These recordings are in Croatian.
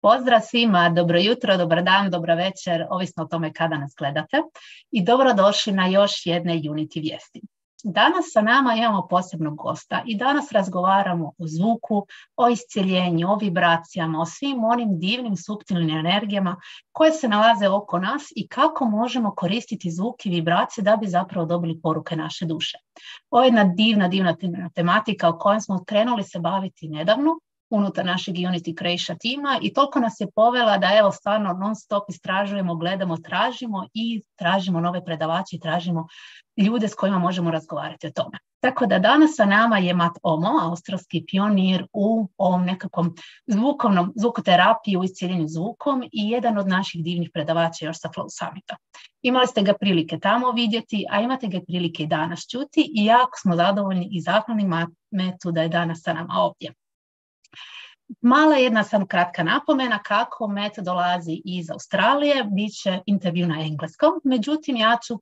Pozdrav svima, dobro jutro, dobar dan, dobra večer, ovisno o tome kada nas gledate i dobrodošli na još jedne Unity vijesti. Danas sa nama imamo posebnog gosta i danas razgovaramo o zvuku, o iscjeljenju, o vibracijama, o svim onim divnim suptilnim energijama koje se nalaze oko nas i kako možemo koristiti zvuk i vibracije da bi zapravo dobili poruke naše duše. Ovo je jedna divna tematika o kojoj smo krenuli se baviti nedavno unutar našeg Unity Creation tima i toliko nas je povela da evo stvarno non stop istražujemo, gledamo, tražimo nove predavače i tražimo ljude s kojima možemo razgovarati o tome. Tako da danas sa nama je Omo, australski pionir u ovom nekakvom zvukoterapiji u iscjeljenju zvukom i jedan od naših divnih predavača još sa Flow Summita. Imali ste ga prilike tamo vidjeti, a imate ga prilike i danas čuti i jako smo zadovoljni i zahvalni Metu da je danas sa nama ovdje. Mala jedna sam kratka napomena kako Met dolazi iz Australije, bit će intervju na engleskom, međutim ja ću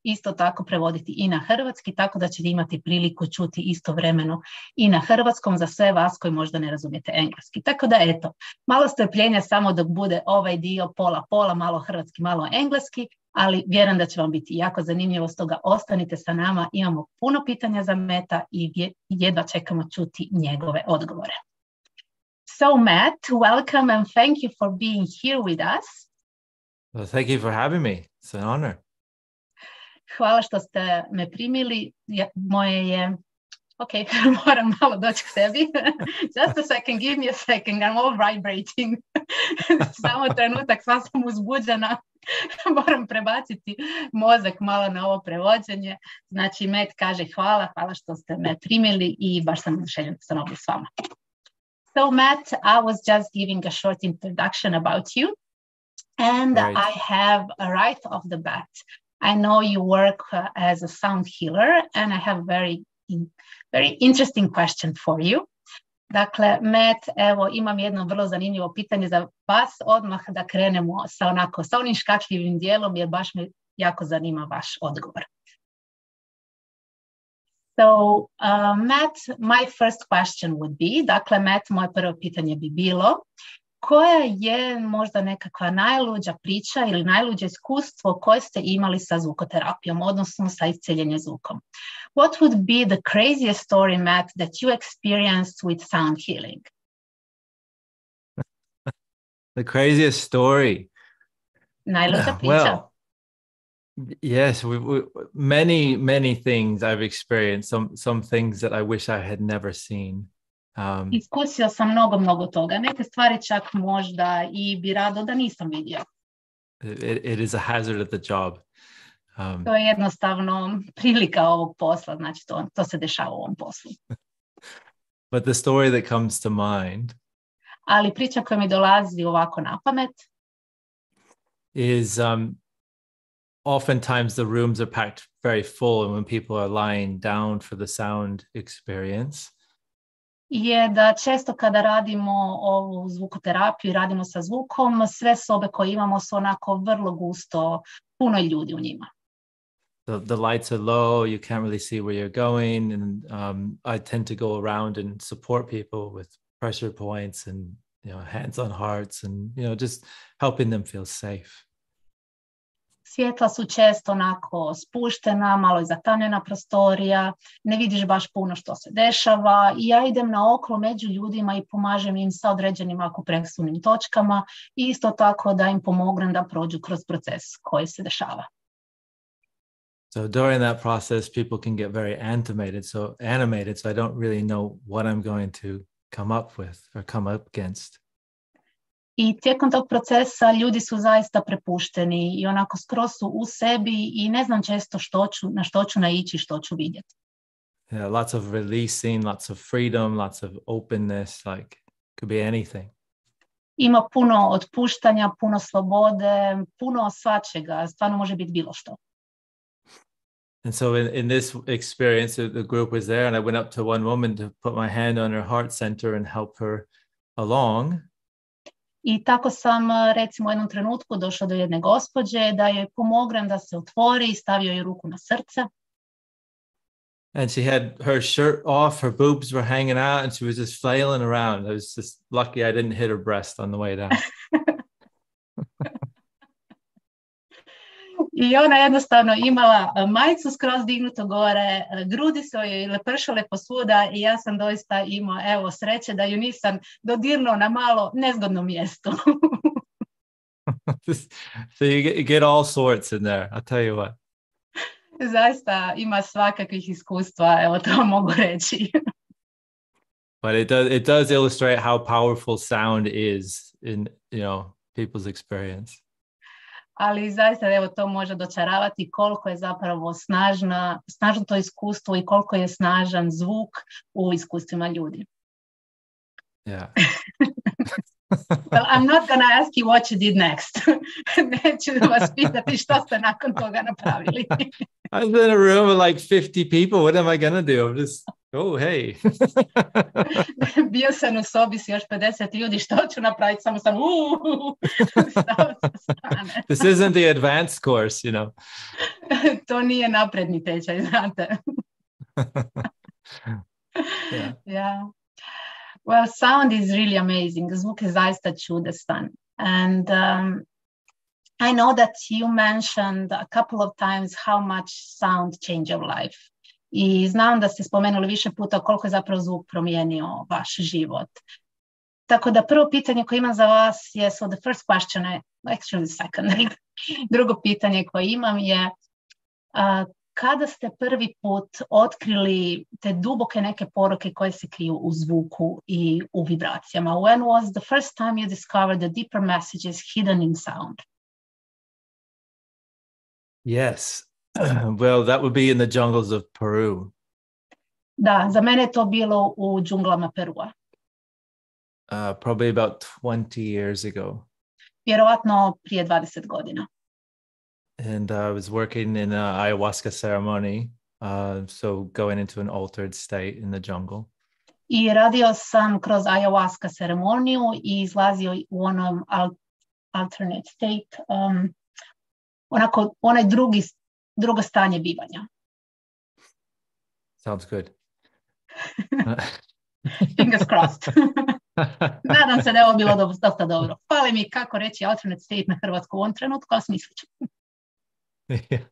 isto tako prevoditi i na hrvatski, tako da ćete imati priliku čuti istovremeno i na hrvatskom za sve vas koji možda ne razumijete engleski. Tako da eto, malo strpljenja samo dok bude ovaj dio pola, malo hrvatski, malo engleski, ali vjerujem da će vam biti jako zanimljivo, stoga ostanite sa nama, imamo puno pitanja za Meta i jedva čekamo čuti njegove odgovore. So Matt, welcome and thank you for being here with us. Well, thank you for having me. It's an honor. Hvala što ste me primili. Moje je... Ok, moram malo doći k sebi. Just a second, give me a second. I'm all vibrating. Samo trenutak, sva sam uzbuđena. Moram prebaciti mozak malo na ovo prevođenje. Znači, Matt kaže hvala što ste me primili i baš sam oduševljena da sam ovdje s vama. So Matt, I was just giving a short introduction about you, and right. I have right off the bat. I know you work as a sound healer, and I have a very interesting question for you. Dakle, Matt, evo, imam jedno vrlo zanimljivo pitanje za vas, odmah da krenemo sa onim škakljivim dijelom, jer baš me jako zanima vaš odgovor. So, Matt, my first question would be, dakle, Matt, moje prvo pitanje bi bilo, koja je možda nekakva najluđa priča ili najluđe iskustvo koje ste imali sa zvukoterapijom, odnosno sa iscjeljenjem zvukom? What would be the craziest story, Matt, that you experienced with sound healing? The craziest story? Najluđa priča? Well, yes, many things I've experienced, some things that I wish I had never seen. Iskusio sam mnogo toga. Neke stvari čak možda i bi rado da nisam vidio. It is a hazard of the job. To je jednostavno prilika ovog posla, znači to se dešava u ovom poslu. But the story that comes to mind, ali priča koja mi dolazi ovako na pamet, is oftentimes the rooms are packed very full, and when people are lying down for the sound experience, je da često kada radimo ovu zvukoterapiju i radimo sa zvukom, sve sobe koje imamo su onako vrlo gusto, puno ljudi u njima. The lights are low, you can't really see where you're going, and I tend to go around and support people with pressure points and, hands on hearts and, just helping them feel safe. Svjetla su često onako spuštena, malo je zatamljena prostorija, ne vidiš baš puno što se dešava i ja idem naokolo među ljudima i pomažem im sa određenim akupresivnim točkama i isto tako da im pomognem da prođu kroz proces koji se dešava. So during that process, people can get very animated, so I don't really know what I'm going to come up with or come up against. I tijekom tog procesa ljudi su zaista prepušteni i onako skroz su u sebi i ne znam često na što ću naići, što ću vidjeti. Yeah, lots of releasing, lots of freedom, lots of openness, like could be anything. Ima puno otpuštanja, puno slobode, puno svačega, stvarno može biti bilo što. And so in this experience, the group was there and I went up to one woman to put my hand on her heart center and help her along. I tako sam, recimo, u jednom trenutku došla do jedne gospođe da joj pomognem da se otvori i stavio joj ruku na srce. And she had her shirt off, her boobs were hanging out, and she was just flailing around. I was just lucky I didn't hit her breast on the way down. I ona jednostavno imala majicu skroz dignuto gore, grudi su joj lepršale posvuda i ja sam doista imao, evo, sreće da ju nisam dodirnuo na malo nezgodno mjesto. So you get all sorts in there, I'll tell you what. Zaista ima svakakvih iskustva, evo to mogu reći. But it does illustrate how powerful sound is in, people's experience. Ali zaista, evo, to može dočaravati koliko je zapravo snažno to iskustvo i koliko je snažan zvuk u iskustvima ljudi. Yeah. Well, I'm not gonna ask you what you did next. Neću vas pitati što ste nakon toga napravili. I was in a room with like 50 people. What am I gonna do? I'm just, oh, hey. Bio sam u sobi s još 50 ljudi, što ću napraviti? Samo sam, stao sa strane. This isn't the advanced course, To nije napredni tečaj, znate. Yeah. Well, sound is really amazing. Zvuk je zaista čudestan. And I know that you mentioned a couple of times how much sound changed your life. I znam da ste spomenuli više puta koliko je zapravo zvuk promijenio vaš život. Tako da prvo pitanje koje imam za vas je, so the first question, actually second, drugo pitanje koje imam je kada ste prvi put otkrili te duboke neke poruke koje se kriju u zvuku i u vibracijama? When was the first time you discovered the deeper messages hidden in sound? Yes. Well, that would be in the jungles of Peru. Da, za mene je to bilo u džunglama Perua. Probably about 20 years ago. Vjerovatno prije 20 godina. And I was working in an ayahuasca ceremony, so going into an altered state in the jungle. I radio sam kroz ayahuasca ceremoniju i izlazio u onom alternate state, drugo stanje bivanja. Sounds good. Fingers crossed. Nadam se da je ovo bilo dosta dobro. Fali mi kako reći alternate state na hrvatskom u ovom trenutku, ali smislit ću. Yeah.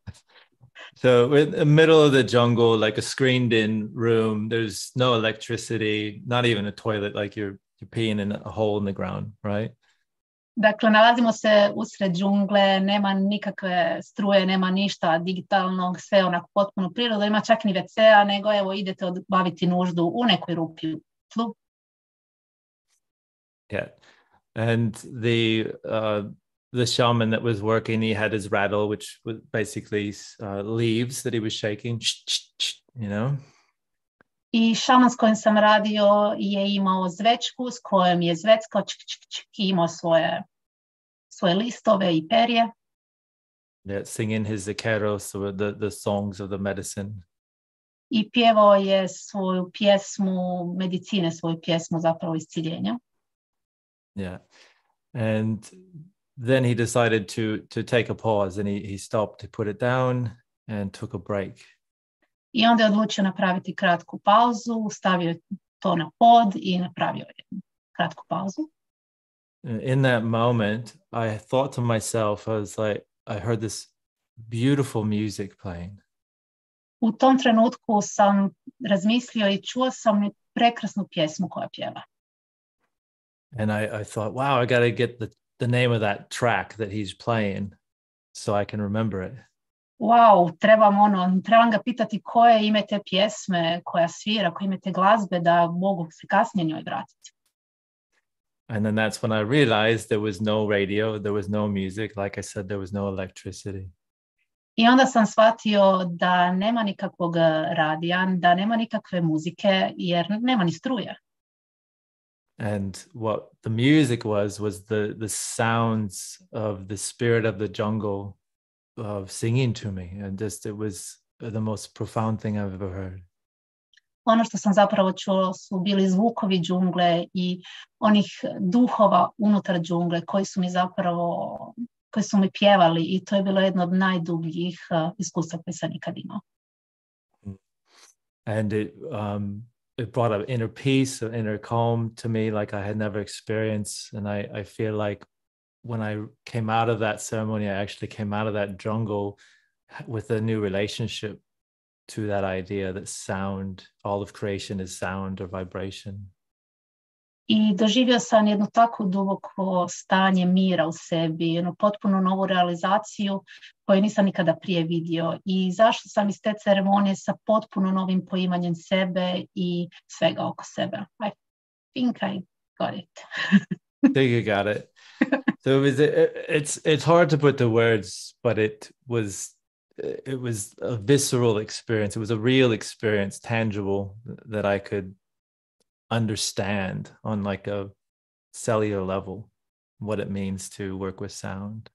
So we're in the middle of the jungle, like a screened in room. There's no electricity, not even a toilet, like you're peeing in a hole in the ground, right? Dakle, nalazimo se usred džungle, nema nikakve struje, nema ništa digitalnog, sve onako potpuno prirodno, ima čak ni WC-a, nego evo idete obaviti nuždu u nekoj rupi u tlu. Yeah. And the shaman that was working, he had his rattle, which was basically leaves that he was shaking, I šaman s kojim sam radio je imao zvečku s kojom je zveckao i imao svoje listove i perje. Yeah, singing his zakeros, so the songs of the medicine. I pjevao je svoju pjesmu medicine, svoju pjesmu zapravo iscjeljenja. Yeah. And then he decided to take a pause, and he stopped, to put it down and took a break. I onda je odlučio napraviti kratku pauzu, stavio to na pod i napravio jednu kratku pauzu. In that moment, I thought to myself, I was like, I heard this beautiful music playing. U tom trenutku sam razmislio i čuo sam prekrasnu pjesmu koja pjeva. And I thought, wow, I got to get the name of that track that he's playing so I can remember it. Wow, trebam ga pitati koje je ime te pjesme koja svira, koje ime te glazbe da mogu se kasnije njoj vratiti. And then that's when I realized there was no radio, there was no music. Like I said, there was no electricity. I onda sam shvatio da nema nikakvog radija, da nema nikakve muzike, jer nema ni struje. And what the music was the sounds of the spirit of the jungle of singing to me. And just, it was the most profound thing I've ever heard. Ono što sam zapravo čuo su bili zvukovi džungle i onih duhova unutar džungle koji su mi pjevali, i to je bilo jedno od najdubljih iskustva koje sam nikad imao. and it brought up inner peace, an inner calm to me like I had never experienced. And I feel like when I came out of that ceremony, I actually came out of that jungle with a new relationship to that idea that sound, all of creation is sound or vibration. I doživio sam jedno tako duboko stanje mira u sebi, jednu potpuno novu realizaciju koju nisam nikada prije vidio. I zašto sam iz te ceremonije sa potpuno novim poimanjem sebe i svega oko sebe. I think I got it. I think you got it. So it's hard to put the words, but it was a visceral experience. It was a real experience, tangible, that I could understand on like a cellular level what it means to work with sound.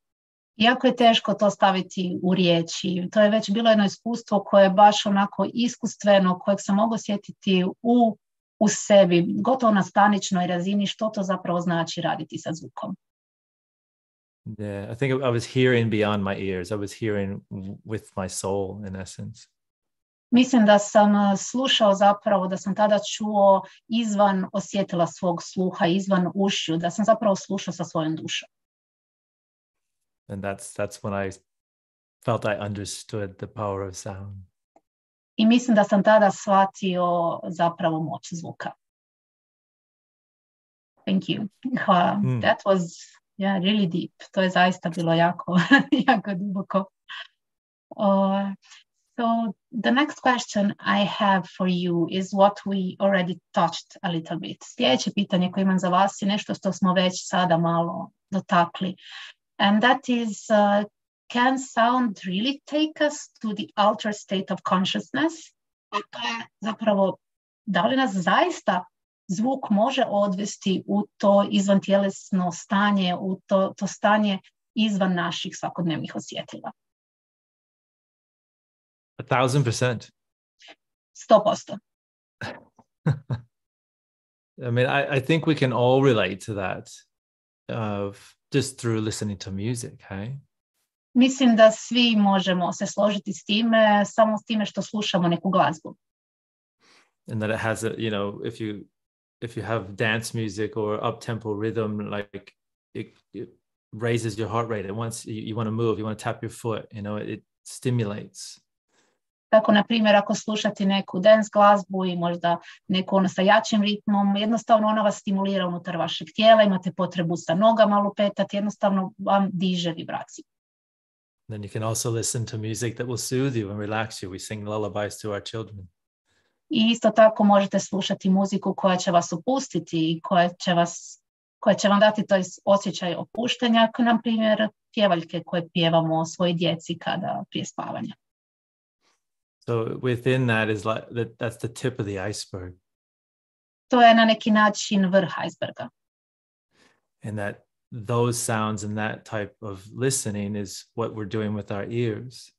Jako je teško to staviti u riječi. To je već bilo jedno iskustvo koje je baš onako iskustveno, kojeg sam mogla osjetiti u sebi, gotovo na staničnoj razini, što to zapravo znači raditi sa zvukom. Yeah, I think I was hearing beyond my ears. I was hearing with my soul in essence. Mislim da sam slušao zapravo, da sam tada čuo izvan osjetila svog sluha, izvan ušiju, da sam zapravo slušao sa svojom dušom. And that's when I felt I understood the power of sound. I mislim da sam tada shvatio zapravo moć zvuka. Thank you. Hvala. That was really deep. To je zaista bilo jako duboko. So the next question I have for you is what we already touched a little bit. Sljedeće pitanje koje imam za vas je nešto što smo već sada malo dotakli. And that is, can sound really take us to the altered state of consciousness? A to je zapravo, da li nas zaista zvuk može odvesti u to izvantjelesno stanje, u to stanje izvan naših svakodnevnih osjetila? 1,000%. 100%. I mean, I think we can all relate to that just through listening to music, hey? Mislim da svi možemo se složiti s time, samo s time što slušamo neku glazbu. And that it has a, if you have dance music or up-tempo rhythm, like it raises your heart rate. It wants, you want to move, you want to tap your foot, it stimulates. Tako, na primjer, ako slušate neku dance glazbu i možda neku sa jačim ritmom, jednostavno ona vas stimulira unutar vašeg tijela, imate potrebu sa nogama lupetati, jednostavno vam diže vibraciju. Then you can also listen to music that will soothe you and relax you. We sing lullabies to our children. I isto tako možete slušati muziku koja će vas opustiti i koja će vam dati to osjećaj opuštanja, kao na primjer pjevaljke koje pjevamo svojoj djeci kada prije spavanja. So within that is that's the tip of the iceberg. To je na neki način vrh iceberga. And that those sounds and that type of listening is what we're doing with our ears.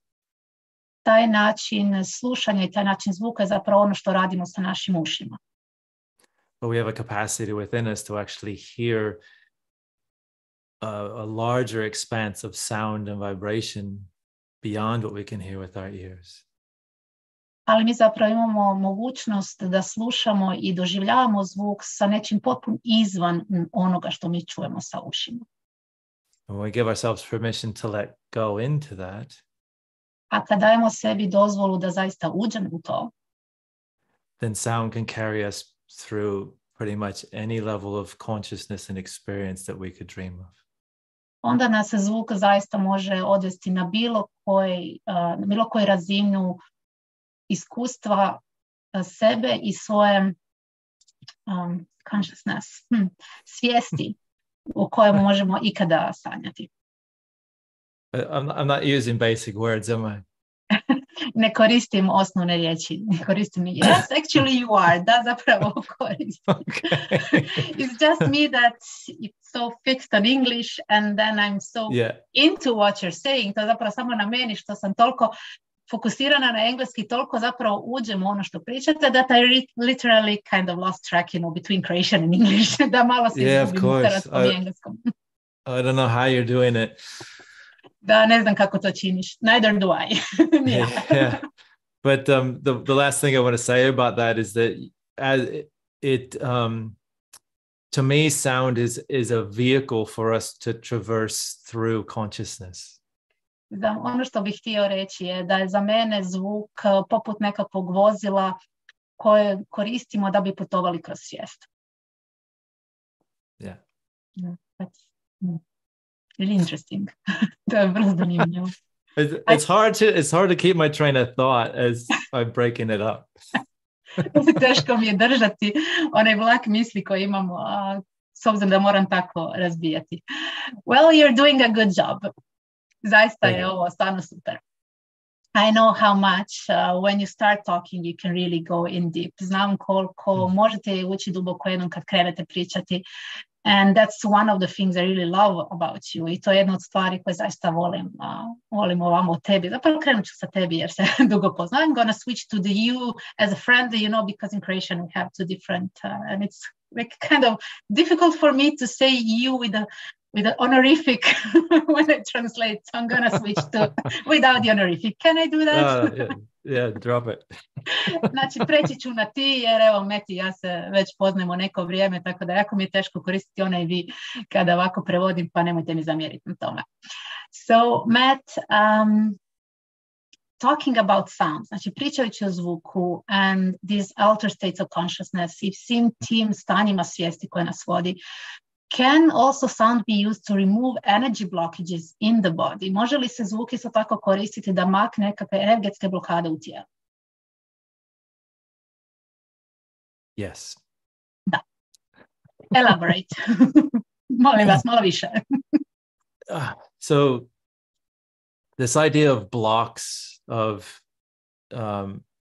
Taj način slušanja i taj način zvuka je zapravo ono što radimo sa našim ušima. But we have a capacity within us to actually hear a larger expanse of sound and vibration beyond what we can hear with our ears. Ali mi zapravo imamo mogućnost da slušamo i doživljavamo zvuk sa nečim potpuno izvan onoga što mi čujemo sa ušima. When we give ourselves permission to let go into that, a kad dajemo sebi dozvolu da zaista uđemo u to, then sound can carry us through pretty much any level of consciousness and experience that we could dream of. Onda nas zvuk zaista može odvesti na bilo koju razinu iskustva sebe i svoje consciousness, svijesti o kojem možemo ikada sanjati. I'm not using basic words, am I? Ne koristim osnovne riječi. Ne koristim. Yes, actually you are. Da, zapravo koristim. Okay. It's just me that it's so fixed on English and then I'm so into what you're saying. To zapravo samo na meni što sam toliko fokusirana na engleski, toliko zapravo uđem u ono što pričate, that I literally kind of lost track, between creation and English. Da malo se izgubim u hrvatskom i engleskom. I don't know how you're doing it. Da, ne znam kako to činiš. Neither do I. Yeah. But the last thing I want to say about that is that as it to me, sound is a vehicle for us to traverse through consciousness. Ono što bih htio reći je da je za mene zvuk poput nekakvog vozila koje koristimo da bi putovali kroz svijest. Yeah. That's really interesting. To je vrlo zanimljivo. It's hard to keep my train of thought as I'm breaking it up. Teško mi je držati onaj vlak misli koji imamo, s obzirom da moram tako razbijati. Well, you're doing a good job. Zaista je ovo stvarno super. I know how much when you start talking you can really go in deep. Znam koliko možete ući duboko jednom kad krenete pričati. And that's one of the things I really love about you. I to je jedna od stvari koje zaista volim ovamo o tebi. Zapravo krenut ću sa tebi jer se dugo poznam. I'm gonna switch to the you as a friend, you know, because in Croatian we have two different, and it's like kind of difficult for me to say you with an honorific when I translate. So I'm gonna switch to without the honorific. Can I do that? Yeah, drop it. Znači, preći ću na ti, jer evo, Meti, ja se već poznajemo neko vrijeme, tako da jako mi je teško koristiti onaj vi kada ovako prevodim, pa nemojte mi zamjeriti na tome. So, Matt, talking about sound, znači pričajući o zvuku and these altered states of consciousness i svim tim stanjima svijesti koje nas vodi, can also sound be used to remove energy blockages in the body? Može li se zvuk isto tako koristiti da makne nekakve energetske blokade u tijelu? Yes. Da. Elaborate. Molim vas, malo više. So this idea of blocks, of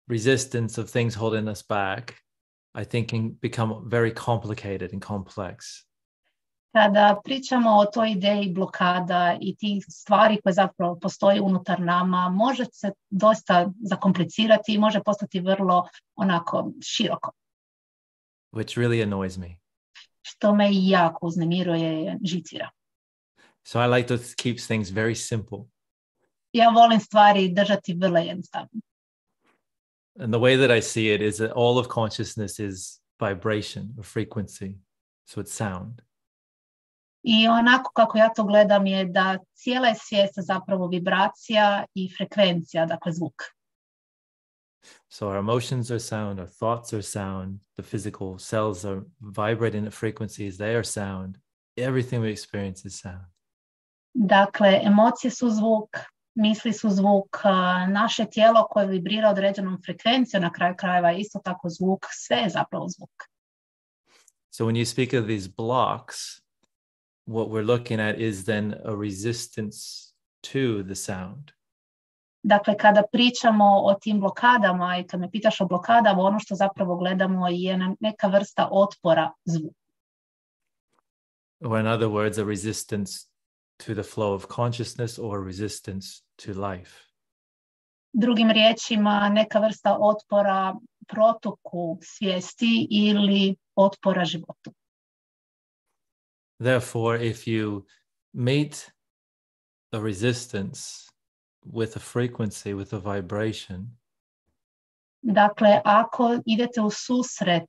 resistance, of things holding us back, I think can become very complicated and complex. Kada pričamo o toj ideji blokada i tih stvari koje zapravo postoji unutar nama, može se dosta zakomplicirati i može postati vrlo onako široko. Which really annoys me. Što me jako uznemiruje, žicira. So I like to keep things very simple. Ja volim stvari držati vrlo jednostavno. And the way that I see it is that all of consciousness is vibration or frequency. So it's sound. I onako kako ja to gledam je da cijela je svijest zapravo vibracija i frekvencija, dakle zvuk. So our emotions are sound, our thoughts are sound, the physical cells are vibrating at frequencies, they are sound. Everything we experience is sound. Dakle, emocije su zvuk, misli su zvuk, naše tijelo koje vibrira određenom frekvencijom na kraju krajeva je isto tako zvuk, sve je zapravo zvuk. So when you speak of these blocks, what we're looking at is then a resistance to the sound. Dakle, kada pričamo o tim blokadama i kad me pitaš o blokadama, ono što zapravo gledamo je neka vrsta otpora zvuku. Or in other words, a resistance to the flow of consciousness or resistance to life. Drugim riječima, neka vrsta otpora protoku svijesti ili otpora životu. Therefore, if you meet a resistance with a frequency, with a vibration, dakle, ako idete u susret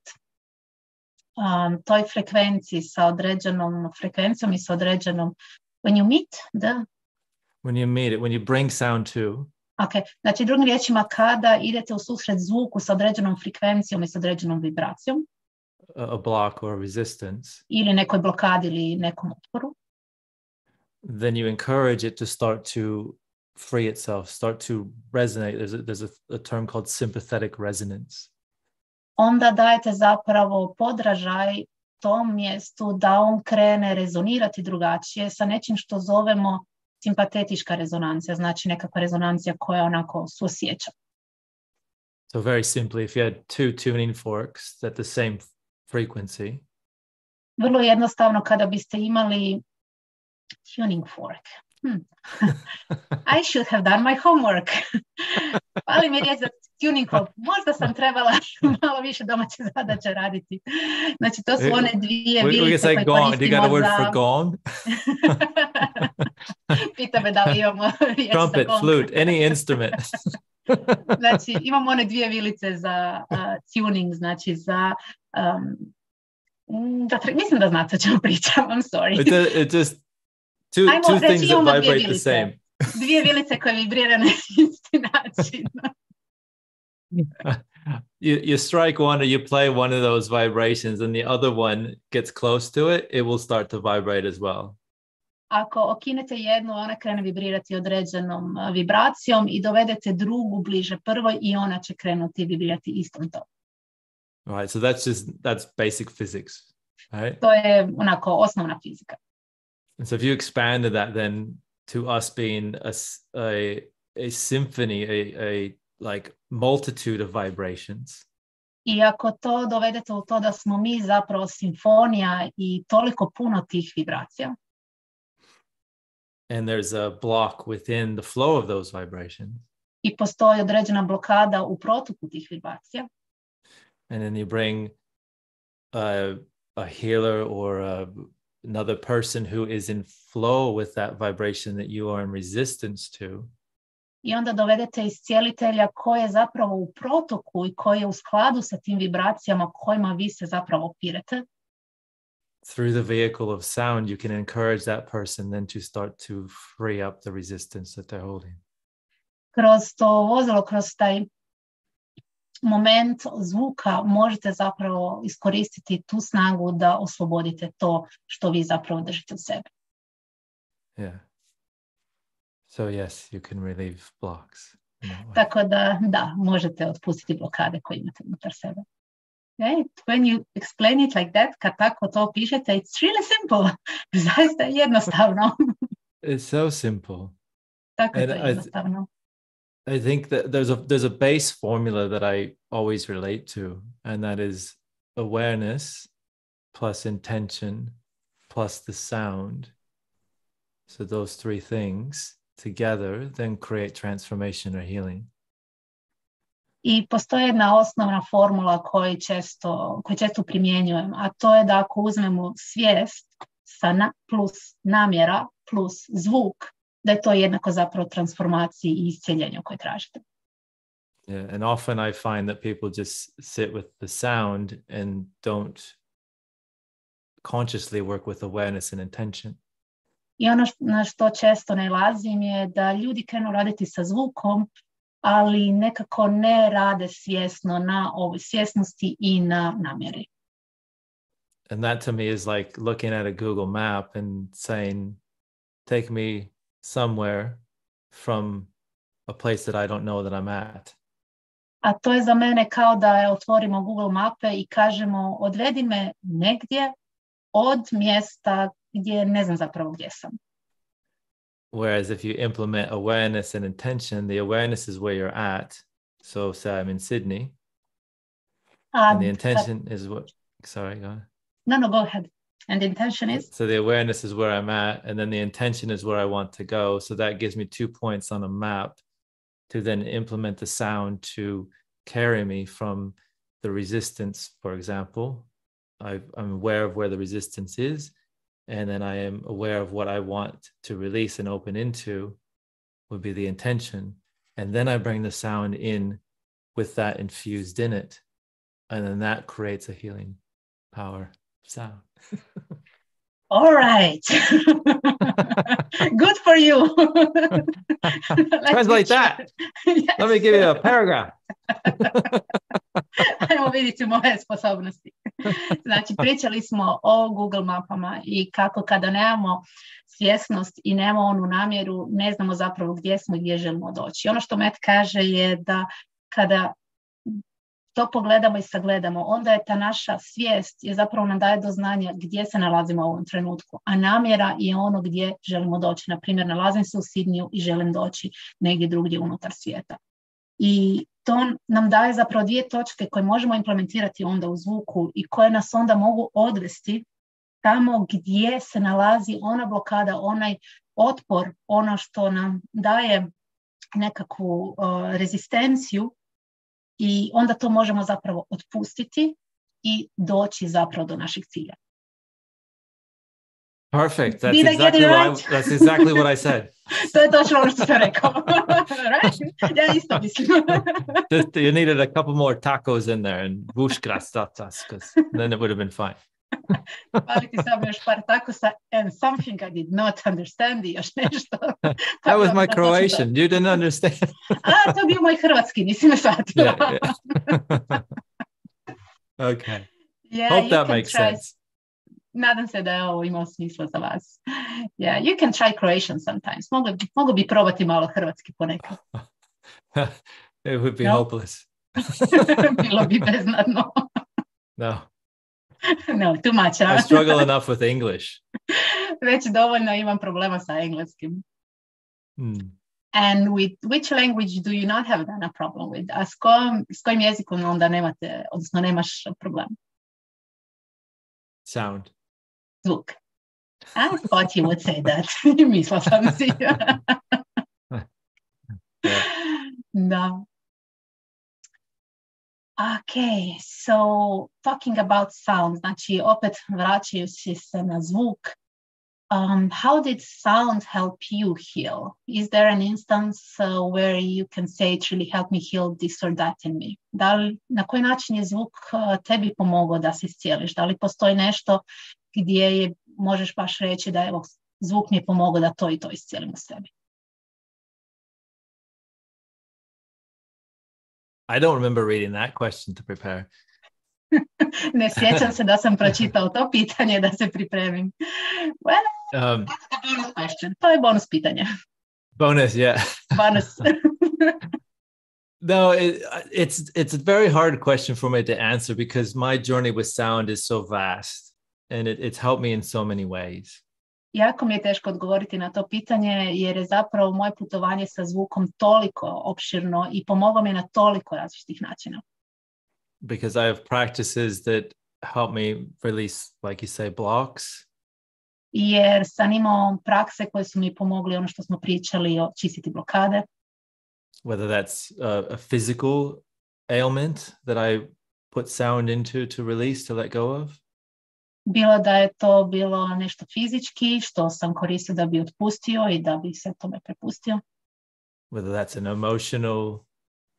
toj frekvenciji sa određenom frekvencijom i sa određenom, when you meet when you bring sound to, okay, znači drugim riječima, kada idete u susret zvuku sa određenom frekvencijom i sa određenom vibracijom, a block or a resistance, ili nekoj blokadi ili nekom otporu, then you encourage it to start to free itself, start to resonate. There's a term called sympathetic resonance. Onda dajete zapravo podražaj tom mjestu da on krene rezonirati drugačije sa nečim što zovemo simpatetička rezonancija, znači nekakva rezonancija koja onako suosjeća. So very simply, if you had two tuning forks at the same frequency, vrlo jednostavno kada biste imali tuning fork. I should have done my homework. Ali mi riječ za tuning fork. Možda sam trebala malo više domaće zadaće raditi. Znači, to su one dvije vilice koje koristimo do you got a word for gong? Pita me da li imamo riječ trumpet, za gong. flute, any instrument. Znači, imamo one 2 vilice za tuning, znači za... mislim da znate o čemu pričam, I'm sorry. It just two things that vibrate the same. 2 vilice koje vibriraju na isti način. You strike one or you play one of those vibrations and the other one gets close to it, it will start to vibrate as well. Ako okinete jednu, ona krene vibrirati određenom vibracijom i dovedete drugu bliže prvoj i ona će krenuti vibrirati istom to. Right, so that's basic physics, right? To je onako osnovna fizika. And so if you expanded that then to us being a symphony, a like multitude of vibrations. I ako to dovedete u to da smo mi zapravo simfonija i toliko puno tih vibracija. And there's a block within the flow of those vibrations. I postoji određena blokada u protoku tih vibracija. And then you bring a healer or another person who is in flow with that vibration that you are in resistance to. I onda dovedete iscjelitelja koji je zapravo u protoku i koji je u skladu sa tim vibracijama kojima vi se zapravo opirete. Through the vehicle of sound, you can encourage that person then to start to free up the resistance that they're holding. Kroz to vozilo, kroz taj moment zvuka možete zapravo iskoristiti tu snagu da oslobodite to što vi zapravo držite u sebi. Yeah. So yes, you can relieve blocks. Tako da, možete otpustiti blokade koje imate unutar sebe. Okay? When you explain it like that, kad tako to pišete, it's really simple. Zaista je jednostavno. It's so simple. Tako je to jednostavno. I think that there's a base formula that I always relate to, and that is awareness plus intention plus the sound. So those 3 things together then create transformation or healing. I postoji jedna osnovna formula koju često primjenjujem, a to je da ako uzmemo svijest plus namjera plus zvuk, da je to jednako zapravo transformaciji i iscjeljenju koje tražite. Yeah, and often I find that people just sit with the sound and don't consciously work with awareness and intention. I ono na što često nailazim je da ljudi krenu raditi sa zvukom, ali nekako ne rade svjesno na ovoj svjesnosti i na namjeri. And that to me is like looking at a Google map and saying, take me somewhere from a place that I don't know that I'm at. A to je za mene kao da otvorimo Google mape i kažemo odvedi me negdje od mjesta gdje ne znam zapravo gdje sam. Whereas if you implement awareness and intention, the awareness is where you're at. So say I'm in Sydney. And the intention is what? Sorry, go on. No, go ahead. And the intention is? So the awareness is where I'm at, and then the intention is where I want to go. So that gives me 2 points on a map to then implement the sound to carry me from the resistance, for example. I'm aware of where the resistance is, and then I am aware of what I want to release and open into would be the intention. And then I bring the sound in with that infused in it. And then that creates a healing power sound. All right. Good for you. Translate that. Yes. Let me give you a paragraph. Ajmo vidjeti moje sposobnosti. Znači, pričali smo o Google mapama i kako kada nemamo svjesnost i nemamo onu namjeru, ne znamo zapravo gdje smo i gdje želimo doći. Ono što Matt kaže je da kada to pogledamo i sagledamo, onda je ta naša svijest je zapravo nam daje do znanja gdje se nalazimo u ovom trenutku, a namjera je ono gdje želimo doći. Na primjer, nalazim se u Sidniju i želim doći negdje drugdje unutar svijeta. I to nam daje zapravo 2 točke koje možemo implementirati onda u zvuku i koje nas onda mogu odvesti tamo gdje se nalazi ona blokada, onaj otpor, ono što nam daje nekakvu rezistenciju. I onda to možemo zapravo otpustiti i doći zapravo do naših cilja. Perfect. That's Did I get it right? That's exactly what I said. To je točno ono što sam rekao. Right? Ja isto mislim. You needed a couple more tacos in there and vushkrastatas, because then it would have been fine. Fali ti samo još par takosa and something I did not understand i još nešto. That was my Croatian. You didn't understand. To je bio moj hrvatski, nisi me shvatila. Yeah. Okay. Yeah, Hope that makes sense. Nadam se da je ovo imao smisla za vas. Yeah, you can try Croatian sometimes. Mogu bi probati malo hrvatski ponekad. It would be hopeless. Bilo bi beznadno. No. No, too much. I struggle enough with English. Već dovoljno imam problema sa engleskim. And with which language do you not have a problem with? A s kojim jezikom onda nemate, odnosno nemaš problem? Sound. Zvuk. I thought you would say that. Mislila sam si. Da. Okay, so talking about sound, znači opet vraćajući se na zvuk, how did sound help you heal? Is there an instance where you can say it really helped me heal this or that in me? Na koji način je zvuk tebi pomogao da se iscijeliš? Da li postoji nešto gdje možeš baš reći da evo, zvuk mi je pomogao da to i to iscijelim u sebi? I don't remember reading that question to prepare. Ne sjećam se da sam pročitao to pitanje da se pripremim. Well, that's a bonus question. To je bonus pitanje. Bonus, yeah. Bonus. No, it's a very hard question for me to answer because my journey with sound is so vast and it's helped me in so many ways. Jako mi je teško odgovoriti na to pitanje jer je zapravo moje putovanje sa zvukom toliko opširno i pomoglo mi je na toliko različitih načina. Because I have practices that help me release, like you say, blocks. Jer sam imao prakse koje su mi pomogli ono što smo pričali o čistiti blokade. Whether that's a physical ailment that I put sound into to release, to let go of. Bilo da je to bilo nešto fizički što sam koristio da bi otpustio i da bi se tome prepustio. Whether that's an emotional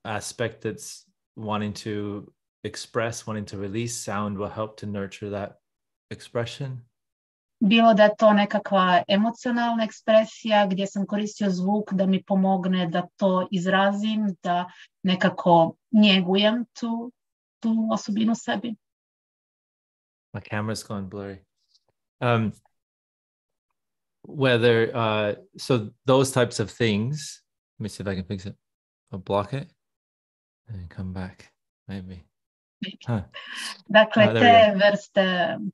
aspect that's wanting to express, wanting to release, sound will help to nurture that expression. Bilo da je to nekakva emocionalna ekspresija gdje sam koristio zvuk da mi pomogne da to izrazim, da nekako njegujem tu osobinu sebi. My camera's gone blurry. So those types of things, let me see if I can fix it. I'll block it and come back, maybe. Huh. Dakle,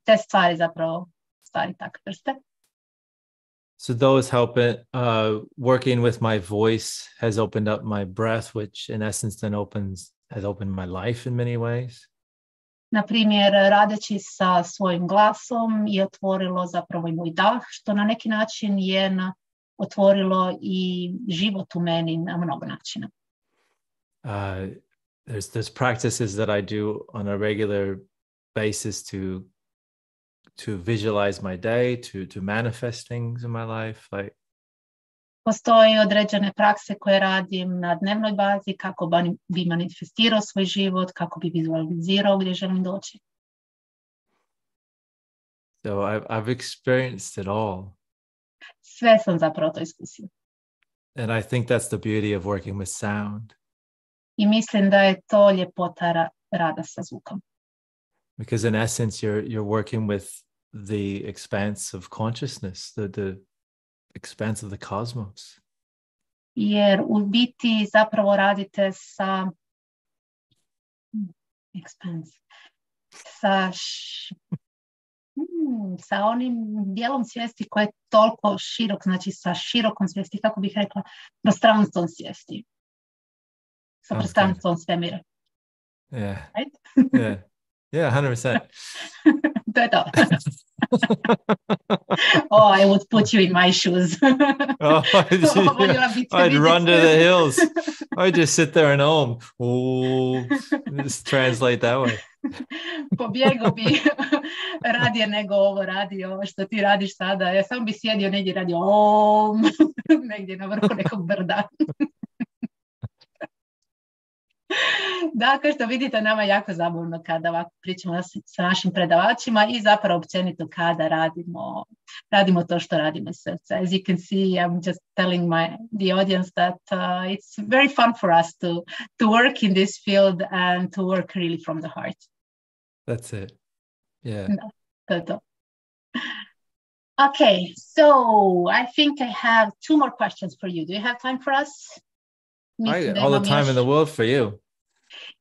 te stvari zapravo, takve vrste. So those help it. Working with my voice has opened up my breath, which in essence then has opened my life in many ways. Na primjer, radeći sa svojim glasom je otvorilo zapravo i moj dah, što na neki način je otvorilo i život u meni na mnogo načina. There's practices that I do on a regular basis to visualize my day, to manifest things in my life. Like, postoje određene prakse koje radim na dnevnoj bazi kako bi manifestirao svoj život, kako bi vizualizirao gdje želim doći. So I've experienced it all. Sve sam zapravo to iskusio. And I think that's the beauty of working with sound. I mislim da je to ljepota rada sa zvukom. Because in essence you're working with the expanse of consciousness, the expanse of the cosmos. Jer u biti zapravo radite sa onim dijelom svijesti koje je toliko širok, znači sa širokom svijesti, kako bih rekla, prostranstvom svijesti. Sa prostranstvom svemira. Yeah. Right? Yeah, 100%. To je to. Oh, I would put you in my shoes. I'd run to the hills. I'd just sit there and just translate that way. Pobjegao bi radije nego ovo radio što ti radiš sada. Ja sam bi sjedio negdje i radio om, negdje na vrhu nekog brda. Dakle, što vidite, nama je jako zabavno kada ovako pričamo sa našim predavačima i zapravo općenito kada radimo to što radimo iz srca. As you can see, I'm just telling the audience that it's very fun for us to work in this field and to work really from the heart. That's it. Yeah. Da, to je to. Okay, so I think I have 2 more questions for you. Do you have time for us? All the time in the world for you.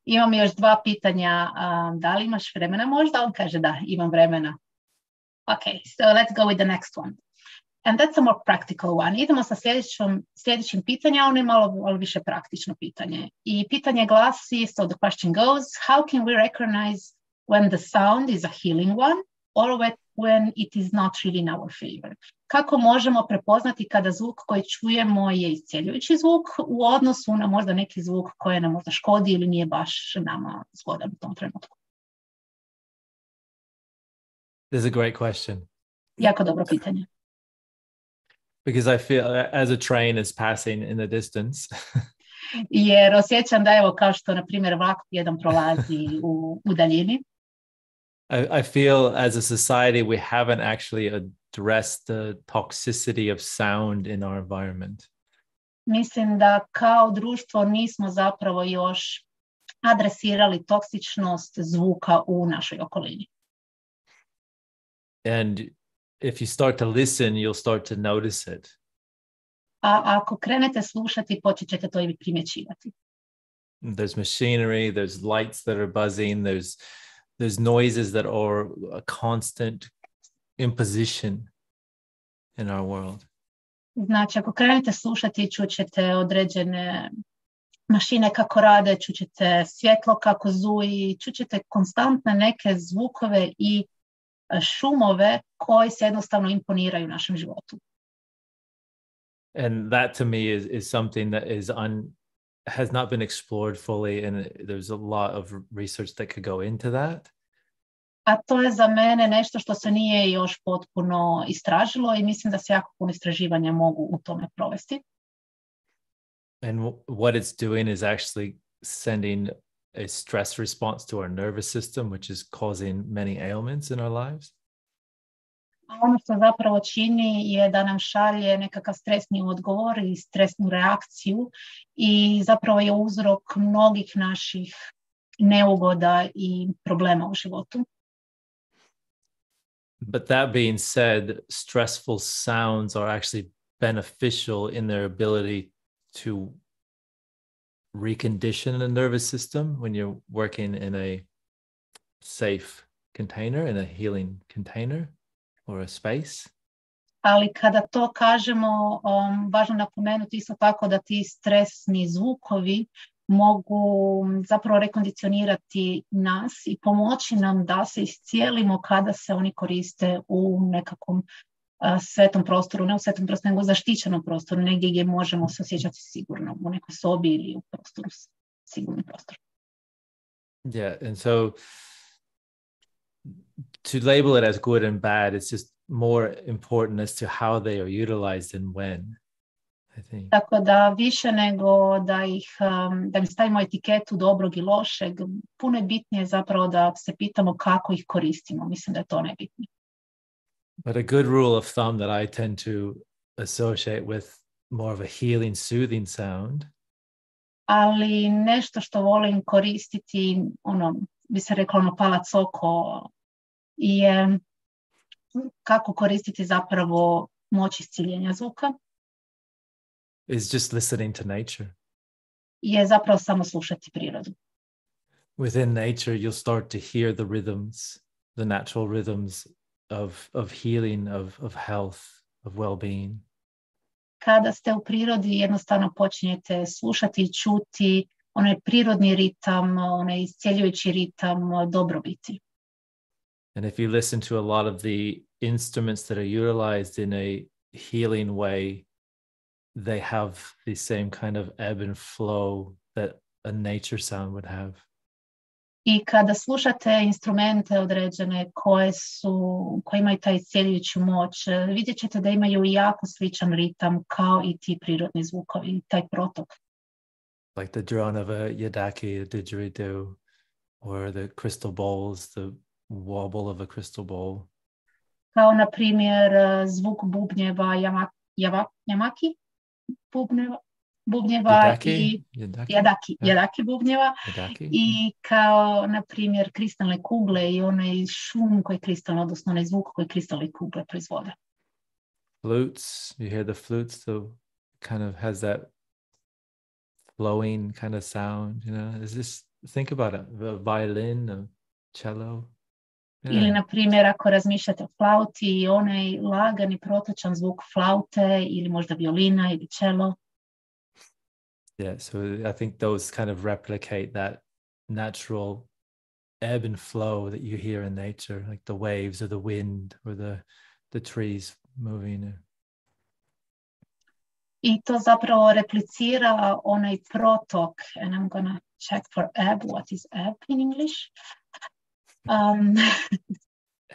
Imam još 2 pitanja. Da li imaš vremena možda? On kaže da, imam vremena. Okay, so let's go with the next one. And that's a more practical one. Idemo sa sljedećim pitanjem, ono je malo više praktično pitanje. I pitanje glasi, so the question goes, how can we recognize when the sound is a healing one or when it is not really in our favor? Kako možemo prepoznati kada zvuk koji čujemo je iscjeljujući zvuk u odnosu na možda neki zvuk koji nam možda škodi ili nije baš nama zgodan u tom trenutku? This is a great question. Jako dobro pitanje. Because I feel as a train is passing in the distance. Jer osjećam da evo kao što na primjer vlak jedan prolazi u daljini. I feel as a society we haven't actually addressed the toxicity of sound in our environment. Mislim da kao društvo nismo zapravo još adresirali toksičnost zvuka u našoj okolini. And if you start to listen, you'll start to notice it. A ako krenete slušati, počet ćete to i primjećivati. There's machinery, there's lights that are buzzing, there's noises that are a constant imposition in our world. Znači, ako krenete slušati, čućete određene mašine kako rade, čućete svjetlo kako zuji, čućete konstantne neke zvukove i šumove koji se jednostavno imponiraju našem životu. And that to me is something that has not been explored fully, and there's a lot of research that could go into that. A to je za mene nešto što se nije još potpuno istražilo i mislim da se jako puno istraživanja mogu u tome provesti. And what it's doing is actually sending a stress response to our nervous system, which is causing many ailments in our lives. A ono što zapravo čini je da nam šalje nekakav stresni odgovor i stresnu reakciju i zapravo je uzrok mnogih naših neugoda i problema u životu. But that being said, stressful sounds are actually beneficial in their ability to recondition the nervous system when you're working in a safe container, in a healing container or a space. Ali kada to kažemo, važno napomenuti isto tako da ti stresni zvukovi mogu zapravo rekondicionirati nas i pomoći nam da se iscijelimo kada se oni koriste u nekakvom svetom prostoru, ne u svetom prostoru, nego u zaštićenom prostoru, negdje gdje možemo se osjećati sigurno, u nekoj sobi ili u prostoru, sigurnom prostoru. Yeah, and so to label it as good and bad, it's just more important as to how they are utilized and when. Tako da više nego da im stavimo etiketu dobrog i lošeg, puno je bitnije zapravo da se pitamo kako ih koristimo. Mislim da je to najbitnije. But a good rule of thumb that I tend to associate with more of a healing, soothing sound. Ali nešto što volim koristiti, bi se reklo palac oko, je kako koristiti zapravo moć iscjeljenja zvuka. Is just listening to nature. Je zapravo samo slušati prirodu. Within nature, you'll start to hear the rhythms, the natural rhythms of healing, of health, of well-being. Kada ste u prirodi, jednostavno počinjete slušati i čuti onaj prirodni ritam, onaj iscjeljujući ritam dobrobiti. And if you listen to a lot of the instruments that are utilized in a healing way, they have the same kind of ebb and flow that a nature sound would have. I kada slušate instrumente određene koje imaju taj iscjeljujuću moć, vidjet ćete da imaju jako sličan ritam kao i ti prirodni zvukovi, taj protok. Like the drone of a yadaki, a didgeridoo, or the crystal bowls, the wobble of a crystal bowl. Kao na primjer zvuk bubnjeva, jamaki bubnjeva yadaki bubnjeva i kao na primjer kristalne kugle i onaj šum koji kristalno, odnosno onaj zvuk koji kristalne kugle proizvode. Flutes, you hear the flutes, so kind of has that flowing kind of sound, you know. Is this, think about it, a violin, a cello. Yeah. Ili, na primjer, ako razmišljate o flauti i onaj lagani protočan zvuk flaute ili možda violina ili cello. Yeah, so I think those kind of replicate that natural ebb and flow that you hear in nature, like the waves or the wind or the trees moving. I to zapravo replicira onaj protok, and I'm gonna check for ebb, what is ebb in English?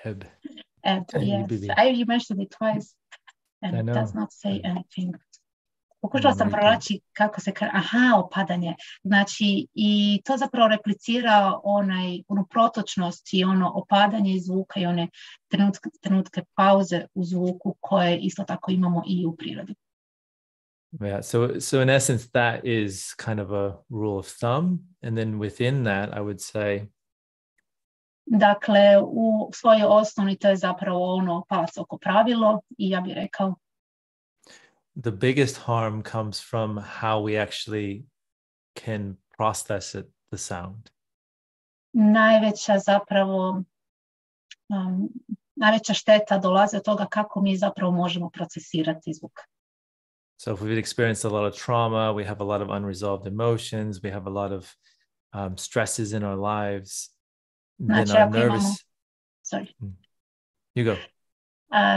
Ebb. Ebb, yes. You mentioned it twice, and it does not say anything. Pokušala sam pronaći kako se opadanje. Znači, i to zapravo replicira onu protočnost i ono opadanje zvuka i one trenutke pauze u zvuku koje isto tako imamo i u prirodi. Yeah, so in essence that is kind of a rule of thumb, and then within that I would say, dakle, u svojoj osnovi to je zapravo ono palac oko pravilo i ja bih rekao the biggest harm comes from how we actually can process it, the sound. Najveća šteta dolazi od toga kako mi zapravo možemo procesirati zvuk. So if we've experienced a lot of trauma, we have a lot of unresolved emotions, we have a lot of stresses in our lives, then our nervous... You go.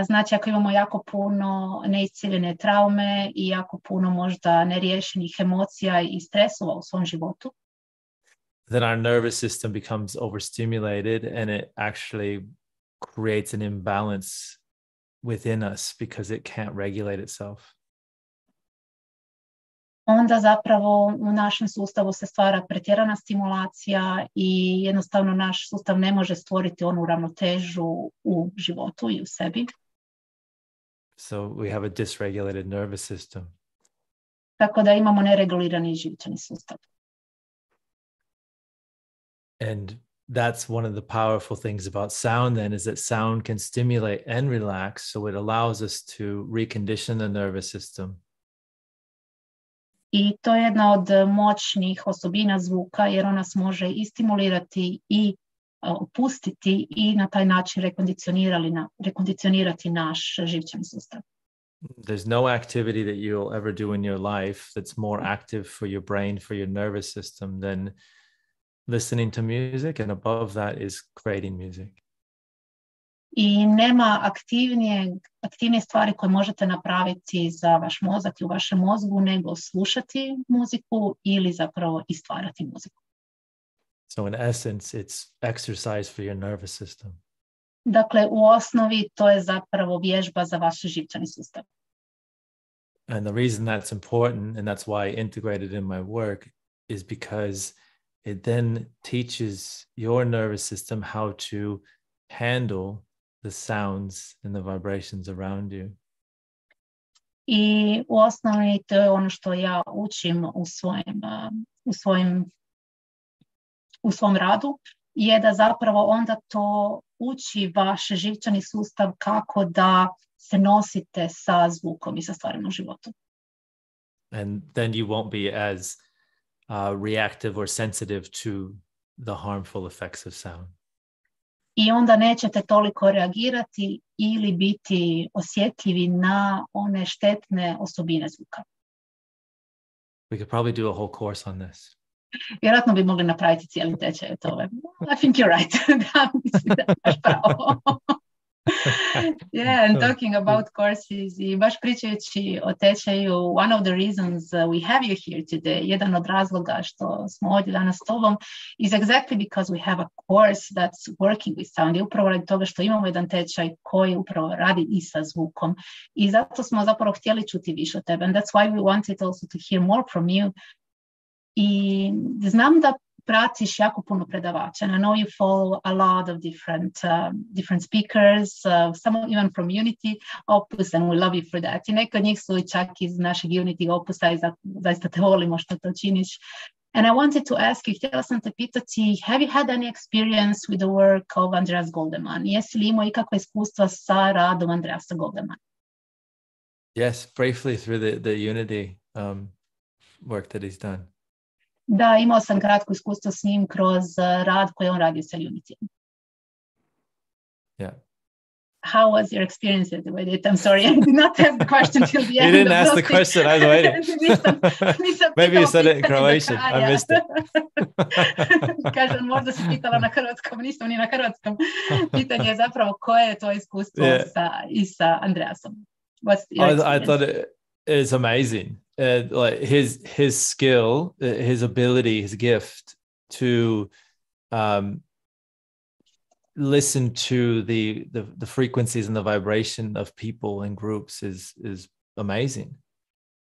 Znači, ako imamo jako puno neiscijeljene traume i jako puno možda neriješenih emocija i stresova u svom životu, then our nervous system becomes overstimulated and it actually creates an imbalance within us because it can't regulate itself. Onda zapravo u našem sustavu se stvara pretjerana stimulacija i jednostavno naš sustav ne može stvoriti onu ravnotežu u životu i u sebi. So we have a dysregulated nervous system. Tako da imamo neregulirani živčani sustav. And that's one of the powerful things about sound then, is that sound can stimulate and relax, so it allows us to recondition the nervous system. I to je jedna od moćnih osobina zvuka, jer on nas može i stimulirati i opustiti i na taj način rekondicionirati naš živčani sustav. There's no activity that you'll ever do in your life that's more active for your brain, for your nervous system than listening to music, and above that is creating music. I nema aktivnije stvari koje možete napraviti za vaš mozak i u vašem mozgu nego slušati muziku ili zapravo i stvarati muziku. So in essence, it's exercise for your nervous system. Dakle, u osnovi to je zapravo vježba za vaš živčani sustav. And the reason that's important, and that's why I integrated in my work, is because it then teaches your nervous system how to handle the sounds and the vibrations around you. I u osnovi to je ono što ja učim u svom radu, je da zapravo onda to uči vaš živčani sustav kako da se nosite sa zvukom i sa stvarima u životu. And then you won't be as reactive or sensitive to the harmful effects of sound. I onda nećete toliko reagirati ili biti osjetljivi na one štetne osobine zvuka. We could probably do a whole course on this. Vjerojatno bi mogli napraviti cijeli tečaj o tome. I think you're right. Da, mislim da imaš pravo. Yeah, and talking about courses, i baš pričajući o tečaju, one of the reasons we have you here today, jedan od razloga što smo ovdje danas s tobom, is exactly because we have a course that's working with sound. I upravo radi toga što imamo jedan tečaj koji upravo radi i sa zvukom. I zato smo zapravo htjeli čuti više od tebe. And that's why we wanted also to hear more from you. I znam da pratiš jako puno predavača. And I know you follow a lot of different speakers, some even from Unity Opus, and we love you for that. I neki od njih su čak iz našeg Unity Opusa i zaista te volimo što to činiš. And I wanted to ask you, htjela sam te pitati, have you had any experience with the work of Andreas Goldemann? Jesi li imao ikakva iskustva sa radom Andreasa Goldemanna? Yes, briefly through the Unity work that he's done. Da, imao sam kratko iskustvo s njim kroz rad koji on radio sa Unity. Yeah. How was your experience with it? I'm sorry, I did not have the question till the end. You didn't ask the question, I was waiting. Maybe you said it in Croatian, I missed it. Kažem, možda si pitala na hrvatskom, nisam ni na hrvatskom. Pitanje je zapravo koje je to iskustvo sa Andreasom. I thought it is amazing. Like his skill, his ability, his gift to listen to the frequencies and the vibration of people and groups is amazing.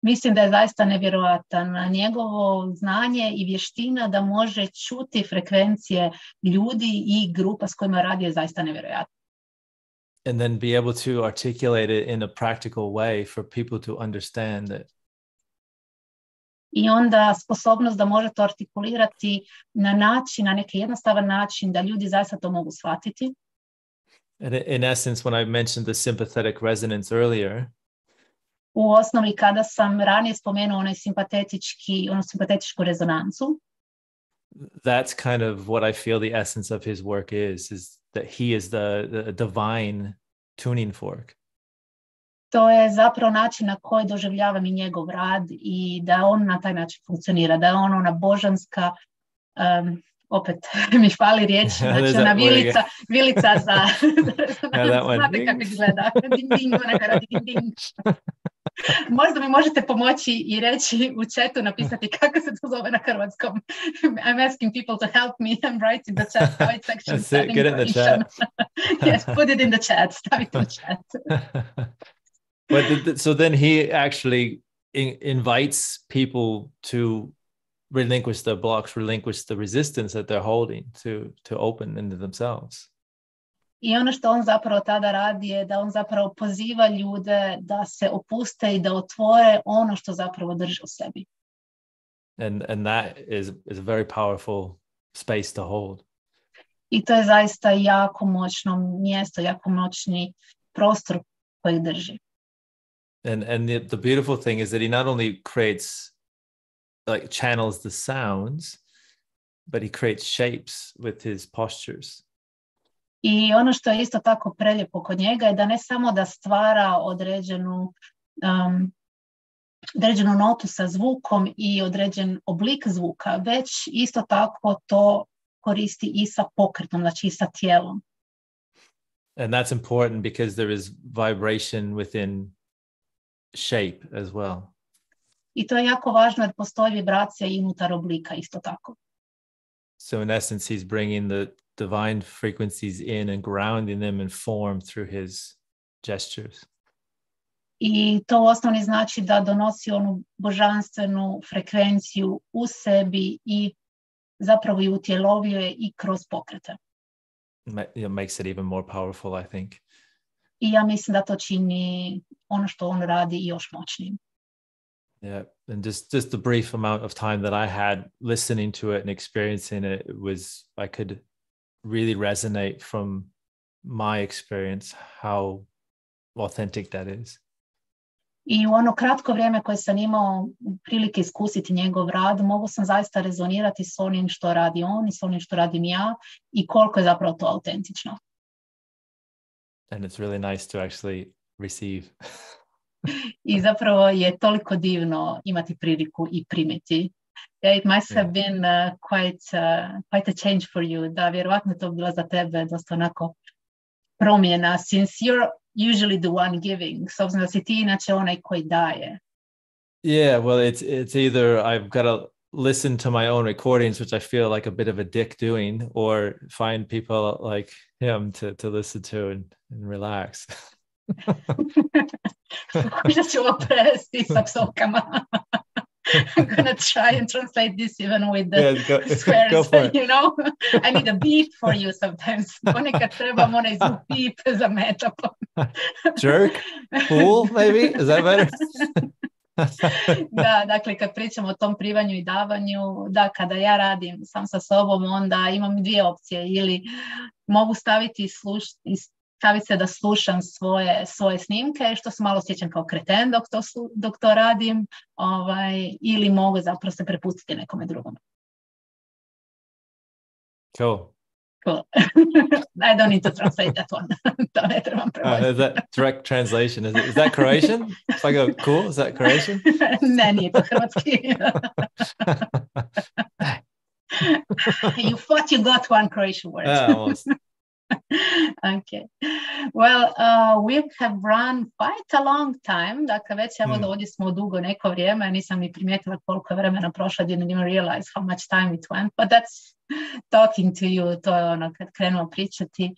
Mislim da je zaista nevjerojatan. Njegovo znanje i vještina da može čuti frekvencije ljudi i grupa s kojima radi je zaista nevjerojatno. And then be able to articulate it in a practical way for people to understand it. I onda sposobnost da može to artikulirati na neki jednostavan način da ljudi zaista to mogu shvatiti. And in essence, when I mentioned the sympathetic resonance earlier, u osnovi kada sam ranije spomenuo simpatetičku rezonancu, that's kind of what I feel the essence of his work is that he is the divine tuning fork. To je zapravo način na koji doživljavam i njegov rad i da on na taj način funkcionira, da je on ona božanska, opet mi fali riječ, znači ona vilica za znate kako izgleda. Ding, ding, ding, ding. Možda mi možete pomoći i reći u chatu, napisati kako se to zove na hrvatskom. I'm asking people to help me. I'm writing the chat. How it's actually said in Croatian. Yes, put it in the chat. Stavite u chat. But so then he actually invites people to relinquish their blocks, relinquish the resistance that they're holding to open into themselves. I ono što on zapravo tada radi je da on zapravo poziva ljude da se opuste i da otvore ono što zapravo drže u sebi. And that is a very powerful space to hold. I to je zaista jako moćno mjesto, jako moćni prostor koji drži. And the beautiful thing is that he not only creates, like, channels the sounds, but he creates shapes with his postures. I ono što je isto tako prelijepo kod njega je da ne samo da stvara određenu notu sa zvukom i određen oblik zvuka, već isto tako to koristi i sa pokretom, znači i sa tijelom. And that's important because there is vibration within shape as well. I to je jako važno jer postoji vibracija i unutar oblika isto tako. So in essence he's bringing the divine frequencies in and grounding them in form through his gestures. I to u osnovi znači da donosi onu božanstvenu frekvenciju u sebi i zapravo ju utjelovljuje i kroz pokrete. It makes it even more powerful, I think. I ja mislim da to čini ono što on radi i još moćnijim. Yeah, and just the brief amount of time that I had listening to it and experiencing it I could really resonate from my experience how authentic that is. I u ono kratko vrijeme koje sam imao prilike iskusiti njegov rad, mogu sam zaista rezonirati s onim što radi on i s onim što radim ja i koliko je zapravo to autentično. And it's really nice to actually receive. I zapravo je toliko divno imati priliku i primiti. Yeah, it must have been quite a change for you. Da, vjerovatno to bila za tebe dosta onako promjena, since you're usually the one giving, s obzirom da si ti inače onaj koji daje. Yeah, well, it's either I've got to listen to my own recordings, which I feel like a bit of a dick doing, or find people like him to listen to and relax. Pokušat ću ovo prevesti sa psovkama. I'm gonna try and translate this even with the swears, go for it. you know. I need a beep for you sometimes. Ponekad trebam onaj zvuk beep za metapom. Jerk? Fool, maybe? Is that better? Da, dakle, kad pričamo o tom privanju i davanju, da, kada ja radim sam sa sobom, onda imam dvije opcije. Ili mogu staviti se da slušam svoje snimke, što se malo osjećam kao kreten dok to radim, ili mogu zapravo se prepustiti nekome drugome. Cool. I don't need to translate that one. To ne trebam prevoditi. Is that direct translation? Is that Croatian? If I go, cool, is that Croatian? Ne, nije to hrvatski. You thought you got one Croatian word. Almost. Okay. Well, we have run quite a long time. Dakle, već evo ovdje smo dugo neko vrijeme. Nisam ni primijetila koliko je vremena prošlo. Didn't even realize how much time it went. But that's talking to you. To je ono kad krenemo pričati.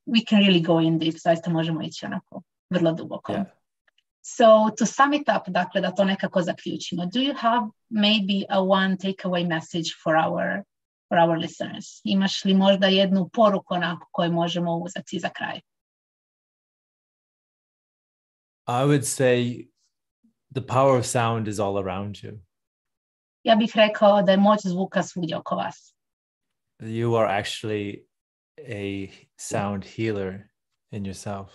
We can really go in deep. Zaista možemo ići onako vrlo duboko. Yeah. So to sum it up, dakle, da to nekako zaključimo. Do you have maybe a one takeaway message for our listeners? Imaš li možda jednu poruku onako koju možemo uzeti za kraj? I would say the power of sound is all around you. Ja bih rekao da je moć zvuka svugdje oko vas. You are actually a sound healer in yourself.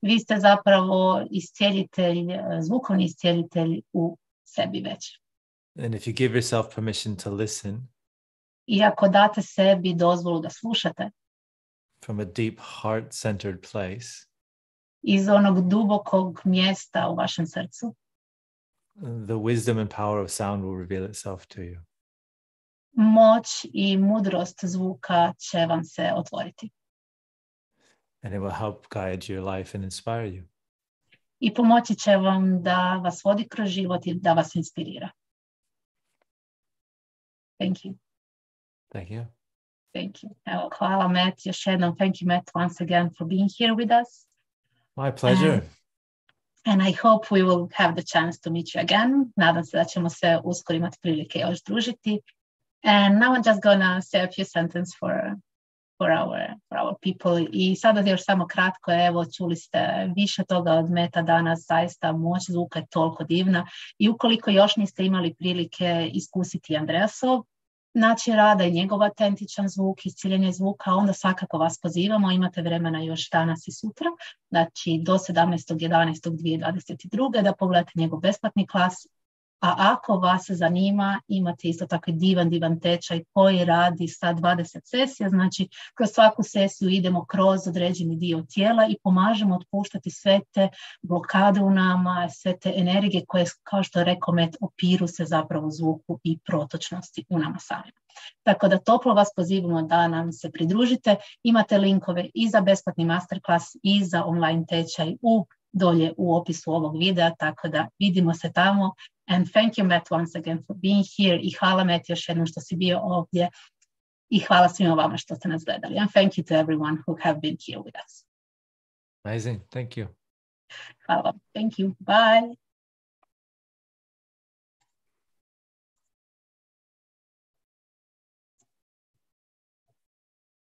Vi ste zapravo iscjelitelj, zvukovni iscjelitelj u sebi već. And if you give yourself permission to listen, i ako date sebi dozvolu da slušate from a deep heart-centered place, iz onog dubokog mjesta u vašem srcu, the wisdom and power of sound will reveal itself to you. Moć i mudrost zvuka će vam se otvoriti. And it will help guide your life and inspire you. I pomoći će vam da vas vodi kroz život i da vas inspirira. Thank you. Thank you. Thank you. Evo, hvala Matt, još jednom. Thank you Matt once again for being here with us. My pleasure. And I hope we will have the chance to meet you again. Nadam se da ćemo se uskoro imati prilike još družiti. And now I'm just gonna say a few sentences for our people. I sada još samo kratko, evo, čuli ste više toga od Meta danas, zaista moć zvuka je toliko divna. I ukoliko još niste imali prilike iskusiti Andreasov način rada i njegov autentičan zvuk, iscjeljenje zvuka, onda svakako vas pozivamo, imate vremena još danas i sutra, znači do 17.11.2022. da pogledate njegov besplatni klas. A ako vas zanima, imate isto tako divan tečaj koji radi sa 20 sesija, znači kroz svaku sesiju idemo kroz određeni dio tijela i pomažemo otpuštati sve te blokade u nama, sve te energije koje, kao što je rekao Met, opiru se zapravo zvuku i protočnosti u nama samima. Tako da toplo vas pozivamo da nam se pridružite. Imate linkove i za besplatni masterclass i za online tečaj dolje u opisu ovog videa, tako da vidimo se tamo. And thank you Matt once again for being here. I hvala Matt još jednom što si bio ovdje. I hvala svima vama što ste nas gledali. And thank you to everyone who have been here with us. Amazing. Thank you. Hvala vam. Thank you. Bye.